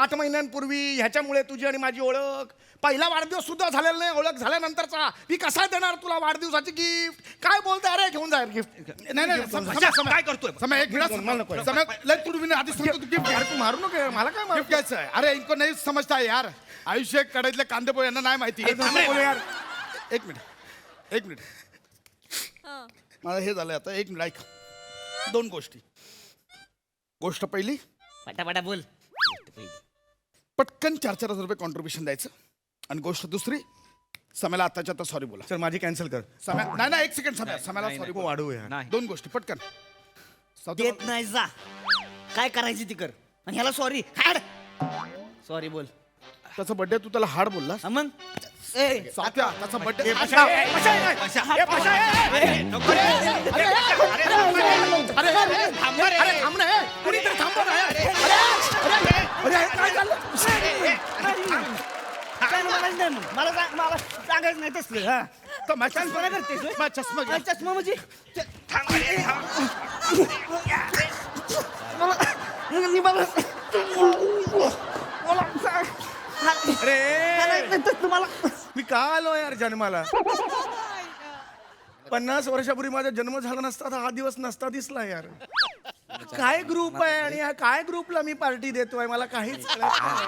8 महिन्यांपूर्वी. ह्याच्यामुळे तुझी आणि माझी ओळख. पहिला वाढदिवस सुद्धा झालेला नाही, ओळख झाल्यानंतरचा. मी कसा देणार तुला वाढदिवसाची गिफ्ट? काय बोलतोय? अरे घेऊन जा गिफ्ट. नाही नाही पशा, काय करतोय? समय एक मिनट. मला नको. समय लय तू आधी सांगतो, तू गिफ्ट यार तू मारू नको. मला काय मारू? गिफ्ट घ्यायचं आहे. अरे इनको नाही समजता यार. आयुष्य कडाईतले कांदे पोहे यांना नाही माहिती. अरे नको बोलू यार. एक मिनिट. मला हे झालंय आता. एक मिनिट ऐक. 2 गोष्टी. गोष्ट पहिली, पटापटा बोल. पटकन 4,000 रुपये कॉन्ट्रीब्युशन द्यायचं. आणि गोष्ट दुसरी, सम्याला आताच्या आता सॉरी बोला. चल माझी कॅन्सल कर. सम्या नाही नाही, एक सेकंड. सम्याला सॉरी नको वाढवू यार. नाही. 2 गोष्टी पटकन. देत नाही जा. काय करायची ती कर. आणि ह्याला सॉरी हाड. सॉरी बोल. त्याचा बर्थडे तू त्याला हाड बोललास. हा मग ए, सावत्या, त्याचा बर्थडे पशा. नको रे. थांब रे. अरे थांब ना. कुणीतरी थांबव ना यार. अरे काय झालं? काय म्हणायचं नाही मग. मला सांगायचं नाही तसलं. हा, तर माझ्या चष्मा करतेस होय? माझा चष्मा घे. चष्मा म्हणजे थांब रे, थांब. मला मला अरे तुम्हाला मी का आलो यार जन्माला 50 वर्षापूर्वी माझा जन्म झाला नसता तर हा दिवस नसता दिसला यार. काय ग्रुप आहे आणि ह्या काय ग्रुपला मी पार्टी देतोय मला काहीच कळत नाही.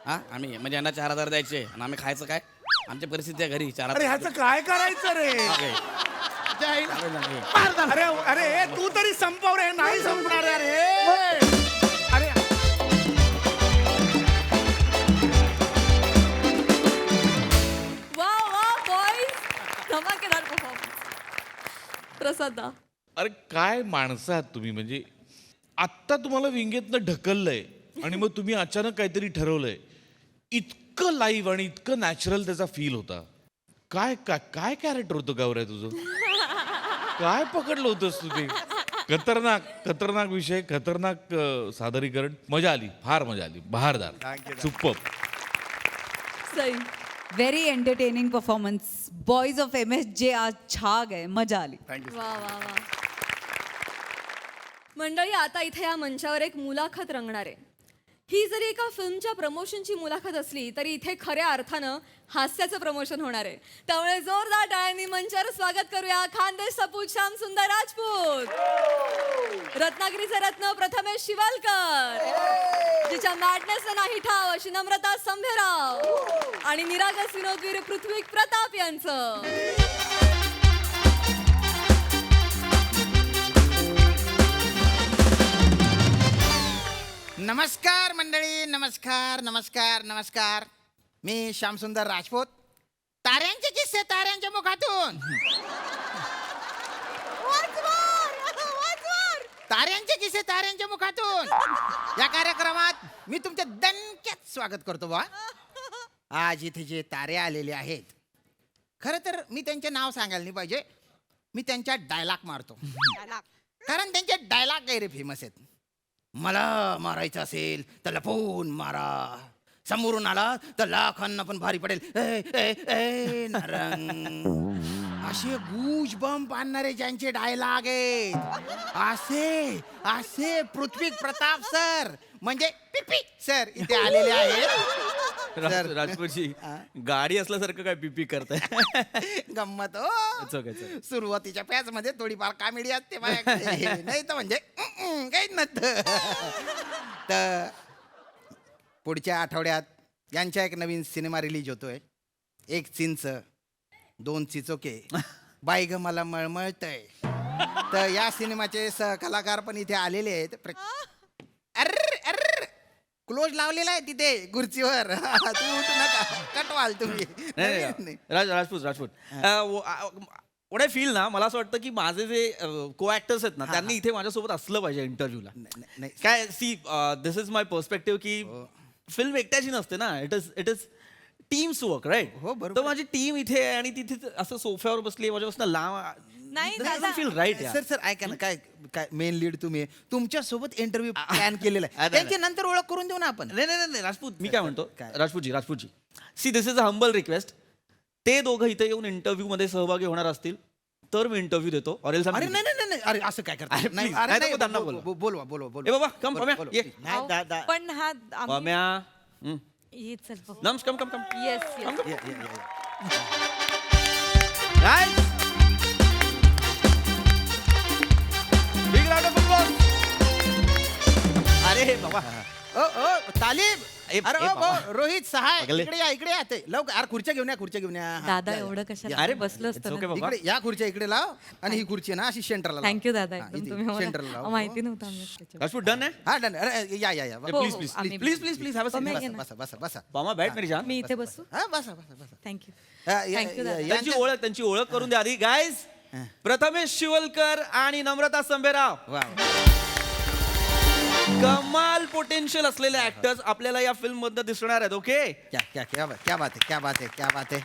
हा आम्ही म्हणजे यांना 4,000 द्यायचे आणि आम्ही खायचं काय आमची परिस्थिती आहे घरी 4,000. अरे ह्याचं काय करायचं रे. अरे अरे तू तरी संपव रे. नाही संपणार अरे. अरे वा वा बॉईज, धमाकेदार परफॉर्मन्स. प्रसादा, अरे काय माणसं आहात तुम्ही. म्हणजे आत्ता तुम्हाला विंगेतनं ढकललंय आणि मग तुम्ही अचानक काहीतरी ठरवलंय. इतकं लाईव्ह आणि इतकं नॅचरल त्याचा फील होता. काय काय काय कॅरेक्टर होतं गौऱ्या तुझं. काय पकडलं होतंस तू ते. खतरनाक खतरनाक विषय, खतरनाक सादरीकरण. मजा आली, फार मजा आली. बहारदार, super. Sai. Very entertaining performance. Boys of MSJ आज छा गए. मजा आली. वा वा वा. मंडळी, आता इथे या मंचावर एक मुलाखत रंगणार आहे. ही जरी एका फिल्मच्या प्रमोशनची मुलाखत असली तरी इथे खऱ्या अर्थानं हास्याचं प्रमोशन होणार आहे. त्यामुळे जोरदार टाळ्यांनी मंचावर स्वागत करूया खानदेश सपूत श्याम सुंदर राजपूत, रत्नागिरीचे रत्न प्रथमेश शिवालकर, जिच्या मॅडनेसला नाही ठाव अशी नम्रता संभेराव आणि निरागस विनोदवीर पृथ्वी प्रताप यांचं. नमस्कार मंडळी, नमस्कार नमस्कार नमस्कार. मी श्यामसुंदर राजपूत. ताऱ्यांचे किस्से ताऱ्यांच्या मुखातून. ताऱ्यांचे किस्से ताऱ्यांच्या मुखातून या कार्यक्रमात मी तुमच्या दणक्यात स्वागत करतो बा. आज इथे जे तारे आलेले आहेत, खरं तर मी त्यांचे नाव सांगायला नाही पाहिजे. मी त्यांच्या डायलॉग मारतो कारण त्यांचे डायलॉग गैरे फेमस आहेत. मला मारायचं असेल तर लपवून मारा, समोरून आला तर लाखांना पण भारी पडेल. ए, ए, ए, नरंग. असे गूज बंप आणणारे ज्यांचे डायलॉग आहेत, असे असे पृथ्वी प्रताप सर म्हणजे पिपी सर इथे आलेले आहेत. राजपूतजी गाडी असल्यासारखं काय पिपी करताय. गंमत हो. सुरुवातीच्या पॅच मध्ये थोडीफार कॉमेडी असते माझ्याकडे. नाही तर म्हणजे काहीच नसतं. तर पुढच्या आठवड्यात यांच्या एक नवीन सिनेमा रिलीज होतोय. एक चिंच, 2 चिचोके, बाई ग मला मळमळतय. तर या सिनेमाचे सहकलाकार पण इथे आलेले आहेत. अर्र अर्र क्लोज लावलेला आहे तिथे खुर्चीवर. तुम्ही उठू नका, कटवाल तुम्ही. नाही राजपूत what I feel ना, मला असं वाटतं की माझे जे को ऍक्टर्स आहेत ना त्यांनी इथे माझ्यासोबत असलं पाहिजे इंटरव्ह्यूला. काय see this is my perspective की फिल्म एकट्याची नसते ना. It is teams work right. हो, बरोबर. तर माझी टीम इथे आहे आणि तिथे असं सोफ्यावर बसली माझ्यापासून लांब. नाही फील राईट. सर ऐका ना, काय काय मेन लीड तुम्ही तुमच्या सोबत इंटरव्ह्यू प्लॅन केलेला आहे. त्यांची नंतर ओळख करून देऊ ना आपण. नाही राजपूत मी काय म्हणतो, राजपूतजी see this is a humble request. ते दोघं इथे येऊन इंटरव्ह्यू मध्ये सहभागी होणार असतील तर मी इंटरव्ह्यू देतो. अरे नाही अरे असं काय करता. नाही, नाही, त्यांना बोलवा. ए बाबा कम पम्या ये. पण हा पम्या ये चल बघ. Nums come yes Guys, big round of applause. अरे बाबा तालिब. ए, अरे ए, ओ, बाबा. ओ, रोहित सहाय अगले. इकडे या ते लवकर. अरे खुर्च्या घेऊन या. हा, दादा या. एवढं कशाला अरे बसलो it's असतं okay ना. बाबा. इकडे या खुर्च्या इकडे लाव आणि ही खुर्ची आहे ना अशी सेंटरला लाव. थँक्यू दादा. हा, एकदम इथे तुम्ही सेंटरला मला लाव. माहिती नव्हतं आम्ही त्याच्यावर. राजपूत डन आहे. हा डन. अरे या हो, प्लीज हो, प्लीज आम्ही- please have a Pamya seat. ये ना. बसा. पामा बैठ मेरी जान. मी इथे बसू. हा बसा. थँक्यू. Thank you, त्यांची ओळख करून द्या आधी. गाईज, प्रथमेश शिवलकर आणि नम्रता संभेराव, वा कमाल पोटेन्शियल असलेले ऍक्टर्स आपल्याला या फिल्म मध्ये दिसणार आहेत. ओके क्या बात है.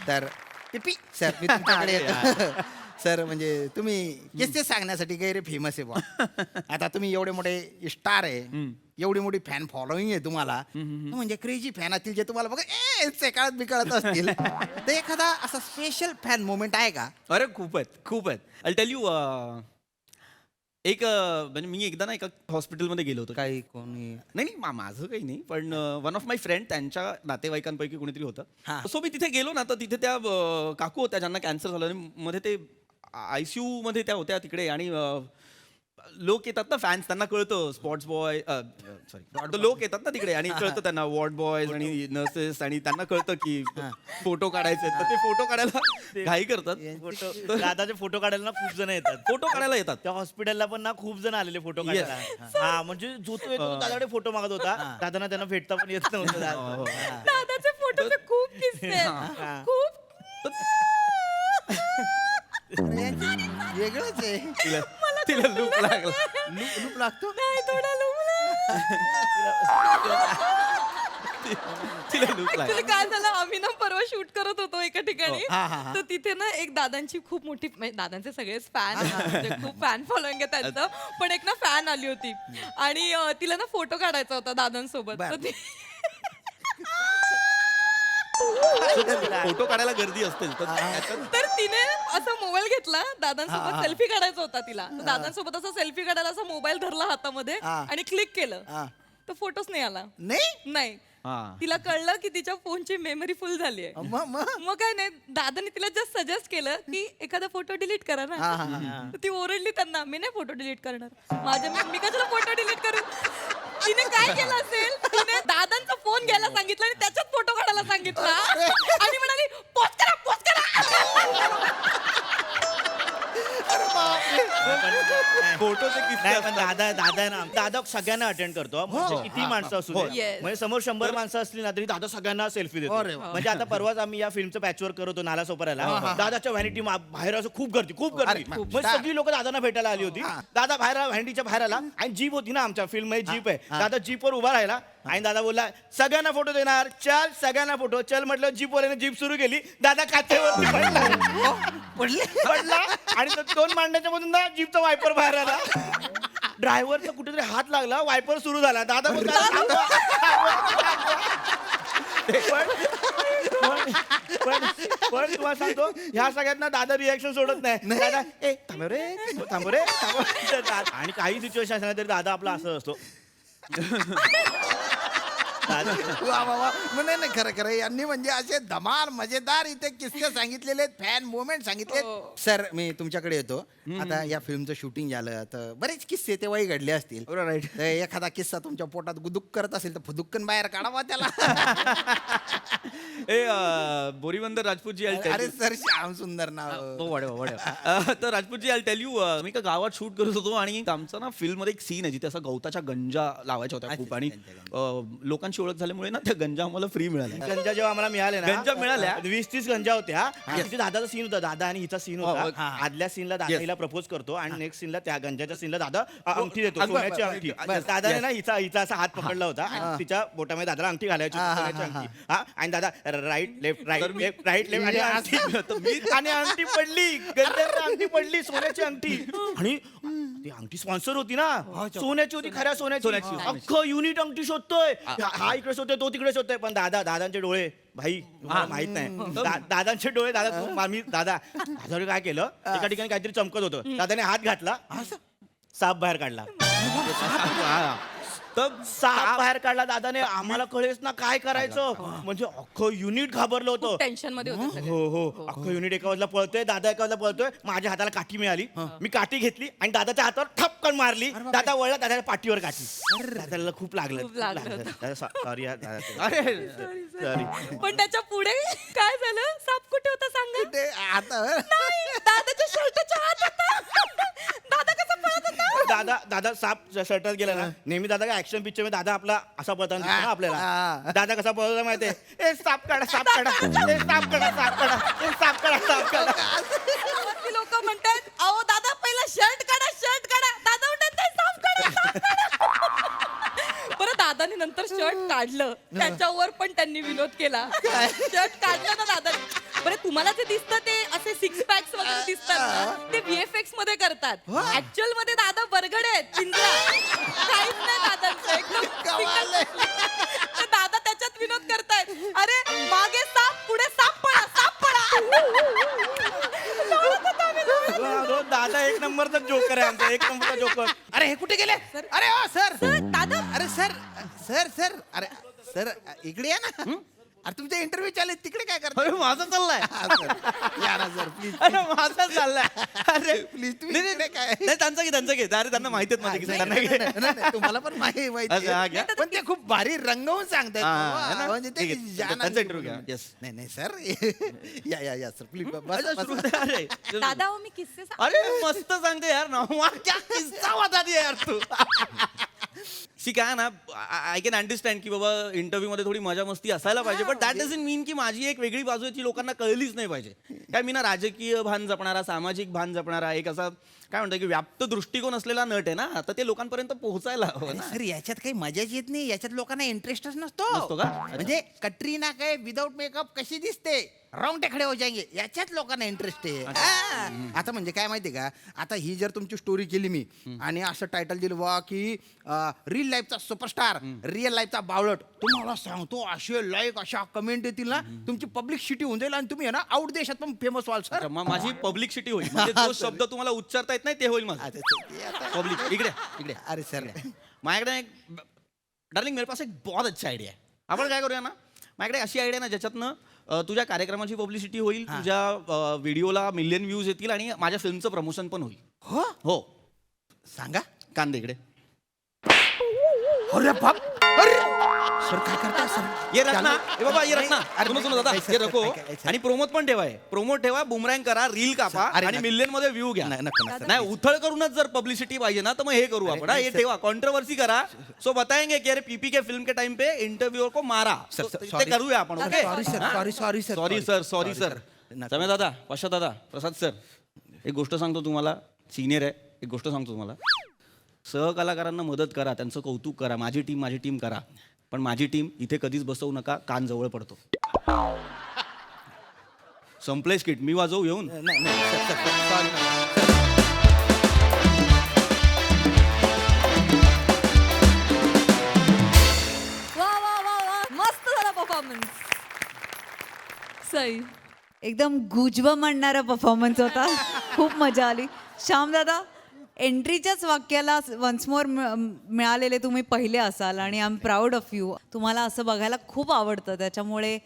तर टिपी सर मी तुमच्याकडे येतो. सर म्हणजे तुम्ही किस्से सांगण्यासाठी गैरे फेमस आहे बा. आता तुम्ही एवढे मोठे स्टार आहे, एवढी मोठी फॅन फॉलोईंग आहे तुम्हाला, म्हणजे क्रेजी फॅन असतील जे तुम्हाला बघा सेकाळत बिकाळत असतील. तर एखादा असा स्पेशल फॅन मोमेंट आहे का? अरे खूप आहेत. आय टेल यू, एक म्हणजे मी एकदा ना एका हॉस्पिटलमध्ये गेलो होतो काही कोणी नाही नाही माझं काही नाही पण वन ऑफ माय फ्रेंड त्यांच्या नातेवाईकांपैकी कोणीतरी होतं सो मी तिथे गेलो ना तर तिथे त्या काकू होत्या ज्यांना कॅन्सर झालं आणि मध्ये ते ICU मध्ये त्या होत्या तिकडे आणि लोक येतात ना फॅन्स त्यांना कळतं स्पॉट्स बॉय सॉरी लोक येतात ना तिकडे आणि कळतं त्यांना वॉर्ड बॉयज आणि नर्सेस आणि त्यांना कळतं की फोटो काढायचे तर ते फोटो काढायला घाई करतात दादाचे फोटो काढायला ना खूप जण येतात फोटो काढायला येतात त्या हॉस्पिटलला पण ना खूप जण आलेले फोटो काढायला हा म्हणजे जो तो येतो दादाकडे फोटो मागत होता दादांना त्यांना भेटता पण येत नव्हतं दादाचे फोटोचे खूप किस्से आहेत. खूप वेगळंच आहे तिला लूक लागला लूप लागतो नाही थोडा लुबला. तिला लूक लागला Actually काय झालं आम्ही ना परवा शूट करत होतो एका ठिकाणी तर तिथे ना एक दादांची खूप मोठी म्हणजे दादांचे सगळेच फॅन खूप फॅन फॉलोइंग आहे त्यांचं पण एक ना फॅन आली होती आणि तिला ना फोटो काढायचा होता दादांसोबत तर ती फोटो काढायला गर्दी असते तर त्याच्यात तर तिने असा मोबाईल घेतला दादांसोबत सेल्फी काढायचा होता तिला तर दादांसोबत असा सेल्फी काढायला असा मोबाईल धरला हातामध्ये आणि क्लिक केलं तर फोटोच नाही आला नाही तिला कळलं की तिच्या फोनची मेमरी फुल झाली आहे मग काय नाही दादाने तिला जस्ट सजेस्ट केलं की एखादा फोटो डिलीट करा ना तर ती ओरडली त्यांना मी नाही फोटो डिलीट करणार माझ्या मी कशाला फोटो डिलीट करू तिने काय केलं असेल तिने दादांचा फोन घ्यायला सांगितलं आणि त्याच्यात फोटो काढायला सांगितला आणि म्हणाली पोस्ट करा पोस्ट करा फोटोचे किस्से नाही पण दादा सगळ्यांना अटेंड करतो म्हणजे किती माणसं असू दे Yes. म्हणजे समोर 100 माणसं असली ना तरी दादा सगळ्यांना सेल्फी देतो म्हणजे आता परवाच आम्ही या फिल्मचं पॅचवर करतो नाला सोपरायला दादाच्या व्हॅनिटी बाहेर असं खूप गर्दी मग सगळी लोक दादांना भेटायला आली होती दादा बाहेर व्हॅनिटीच्या बाहेर आला आणि जीप होती ना आमच्या फिल्म मध्ये जीप आहे दादा जीपवर उभा राहिला आणि दादा बोलला सगळ्यांना फोटो देणार चल सगळ्यांना फोटो चल म्हटलं जीपवर जीप सुरू केली दादा काचेवरती पडला आणि 2 मांड्याच्या मधून ना जीपचा वायपर बाहेर आला ड्रायव्हरचा कुठेतरी हात लागला वायपर सुरू झाला दादा बोलला, पण तुम्हाला सांगतो ह्या सगळ्यांना दादा रिॲक्शन सोडत नाही दादा ए थांब रे आणि काही सिच्युएशन असणार तरी दादा आपला असं असतो वा वा वा नाही खरं यांनी म्हणजे असे धमाल मजेदार इथे किस्से सांगितलेले फॅन मोमेंट सांगितले. सर मी तुमच्याकडे येतो आता या फिल्मचं शूटिंग झालं तर बरेच किस्से तेव्हाही घडले असतील राईट तर एखादा किस्सा तुमच्या पोटात गुदुक करत असेल तर फुदुक्कन बाहेर काढावा त्याला. बोरीवंदर राजपूतजी अरे सर श्याम सुंदर नाव तर राजपूतजी आय टेल यू मी एका गावात शूट करत होतो आणि आमचा ना फिल्म मध्ये एक सीन आहे जिथे असा गवताच्या गंजा लावायच्या होत्या खूप आणि लोकांची ओळख झाल्यामुळे ना त्या गंजा आम्हाला फ्री मिळाल्या. गंजा जेव्हा आम्हाला मिळाले ना गंजा मिळाल्या 20-30 गंजा होत्या तिथे दादाचा सीन होता दादा आणि हिचा सीन होता आदल्या सीनला दादा हिला प्रपोज करतो आणि नेक्स्ट सीनला त्या गंजाच्या सीनला दादा अंगठी देतो सोन्याची अंगठी दादाने ना हिचा असा हात पकडला होता आणि तिच्या बोटामध्ये दादाला अंगठी घालायची सोन्याची अंगठी आणि दादा राईट लेफ्ट राईट लेफ्ट आणि अंगठी पडली गंजाला अंगठी पडली सोन्याची अंगठी आणि ती अंगठी स्पॉन्सर होती ना सोन्याची होती खऱ्या सोन्याची अख्खं युनिट अंगठी शोधतोय हा इकडे शोधतोय तो तिकडे शोधतोय पण दादांचे डोळे भाई तुम्हाला माहित नाही दादांचे डोळे दादा काय केलं एका ठिकाणी काहीतरी चमकत होतं दादाने हात घातला साप बाहेर काढला तर साप बाहेर काढला दादाने आम्हाला कळेच ना काय करायचं म्हणजे अख्खं युनिट घाबरलं होतं टेन्शन मध्ये होते सगळे. हो अख्खं युनिट एका बाजूला पळतोय दादा एका बाजूला पळतोय माझ्या हाताला काठी मिळाली मी काठी घेतली आणि दादाच्या हातावर ठपकन मारली दादा वळला दादाच्या पाठीवर काठी दादाला खूप लागलं सॉरी सॉरी पण त्याच्या पुढे काय झालं साप कुठे होता सांगा आता नाही, दादाच्या शर्टाच्या आत होता दादा कसा पळत होता दादा साप शर्टात गेला ना नेहमी दादा काय ऍक्शन पिक्चर मध्ये दादा आपला असा पळताना दिसतो ना आपल्याला दादा कसा पळतो माहितीये ए साप काढा साप काढा ए साप काढा साप काढा ए साप काढा साप काढा लोक म्हणतात अहो दादा पहिला शर्ट काढा दादा म्हणतात "नाही, साफ काढा बरं दादाने नंतर शर्ट काढलं त्याच्यावर पण त्यांनी विनोद केला शर्ट काढलं ना दादाने बरं तुम्हाला जे दिसतं ते असे 6 पॅक्स वगैरे दिसतात ना, ते VFX मध्ये करतात ऍक्च्युअल मध्ये दादा बरगडे आहेत पिंजरा काहीच नाही दादांचं एकदम single. तर दादा त्याच्यात विनोद करतायत अरे मागे साप पुढे साप पळा दादा एक नंबरचा जोकर आहे आमचा एक नंबरचा लोक. अरे हे कुठे गेले अरे ओ सर दादा अरे सर सर सर अरे सर इकडे या ना अरे तुमचे इंटरव्ह्यू चालेल तिकडे काय करता माझा चाललाय या ना सर प्लीज अरे माझा चाललाय अरे प्लीज तुम्ही नाही, इकडे काय नाही त्यांचा घे अरे त्यांना माहिती आहेत माझे किस्से, त्यांना घे. नाही, तुम्हाला पण माहिती अच्छा, हा, घ्या. आहे. पण ते खूप भारी रंगवून सांगतात हा, है ना? म्हणजे ते ठीक आहे, जाना- त्यांचा interview घ्या. Yes. नाही सर या सर प्लीज अच्छा, सुरू द्या, अरे. दादा हो मी किस्से अरे मस्त सांगते यार क्या किस्सा बता दिया यार तू शी काय ना आय कॅन अंडरस्टँड की बाबा इंटरव्ह्यू मध्ये थोडी मजा मस्ती असायला पाहिजे बट दॅट डझंट मीन की माझी एक वेगळी बाजू आहे जी लोकांना कळलीच नाही पाहिजे. काय मी ना राजकीय भान जपणारा सामाजिक भान जपणारा एक असा काय म्हणतो की व्याप्त दृष्टिकोन असलेला नट आहे ना तर ते लोकांपर्यंत पोहोचायला हवं ना. सर याच्यात काही मजाच येत नाही याच्यात लोकांना इंटरेस्टच नसतो नसतो का? म्हणजे कटरीना काय विदाऊट मेकअप कशी दिसते राऊंड खडे हो जाएंगे याच्यात लोकांना इंटरेस्ट आहे हा. आता म्हणजे काय माहितीये का आता ही जर तुमची स्टोरी केली मी आणि असं टायटल दिलं वा की रिअल लाईफचा सुपरस्टार रिअल लाईफचा बावळट तुम्हाला सांगतो असे लाईक अशा कमेंट येतील ना तुमची पब्लिसिटी होऊन जाईल आणि तुम्ही ना आउट देशात पण फेमस व्हाल सर. माझी पब्लिसिटी होईल म्हणजे जो शब्द तुम्हाला उच्चारता येत नाही ते होईल माझा पब्लिक. इकडे अरे सर माझ्याकडे एक डार्लिंग मेरे पास एक बहुत अच्छा आयडिया आहे. आपण काय करूया ना माझ्याकडे अशी आयडिया ना ज्याच्यातनं तुझ्या कार्यक्रमाची पब्लिसिटी होईल तुझ्या व्हिडिओला मिलियन व्ह्यूज येतील आणि माझ्या फिल्मचं प्रमोशन पण होईल. हो सांगा कांदे इकडे अरे बाप अरे सर काय करता सर ये रखना ए बाबा ये रखना अरे सुनो सुनो दादा नाही, सर, ये सर, रखो काय, सर. आणि प्रोमोट पण ठेवाय प्रोमोट ठेवा बुमरँग करा रील कापा अरे, आणि नका. मिलियन मध्ये व्ह्यू घ्या. नको, नको, नाही उथळ करूनच जर पब्लिसिटी पाहिजे ना तर मग हे करू आपण हा, हे ठेवा कॉन्ट्रोवर्सी करा सो बताएंगे की अरे पीपी के फिल्म के टाइम पे इंटरव्यूअर को मारा सर, तो सर, ते sorry. करूया आपण okay sorry sir sorry sorry sir sorry sir समय दादा पश्चा दादा प्रसाद सर एक गोष्ट सांगतो तुम्हाला सिनियर आहे एक गोष्ट सांगतो तुम्हाला सहकलाकारांना मदत करा त्यांचं कौतुक करा माझी टीम करा पण माझी टीम इथे कधीच बसवू नका कान जवळ पडतो. संपले स्किट मी वाजवू येऊन सॉरी वा वा वा वा मस्त झाला परफॉर्मन्स. सई एकदम गुजबं म्हणणारा परफॉर्मन्स होता. खूप मजा आली. श्यामदादा एंट्रीच्याच वाक्याला वन्स मोर मिळालेले तुम्ही पहिले असाल आणि I am proud of you. तुम्हाला असं बघायला खूप आवडतं त्याच्यामुळे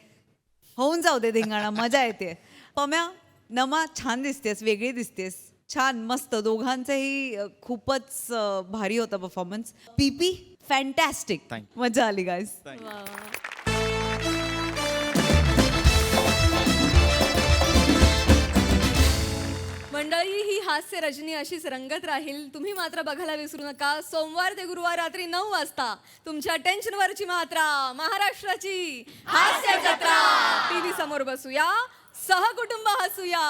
होऊन जाऊ दे धिंगाणा मजा येते. पम्या नमा छान दिसतेस वेगळी दिसतेस छान मस्त दोघांचंही खूपच भारी होता परफॉर्मन्स. पीपी फॅन्टॅस्टिक मजा आली गाईज. मंडळी ही हास्य रजनी अशीच रंगत राहील. तुम्ही मात्र बघायला विसरू नका सोमवार ते गुरुवार रात्री 9 वाजता तुमच्या टेन्शनवरची मात्रा महाराष्ट्राची हास्य जत्रा. टीव्ही समोर बसूया सहकुटुंब हसूया.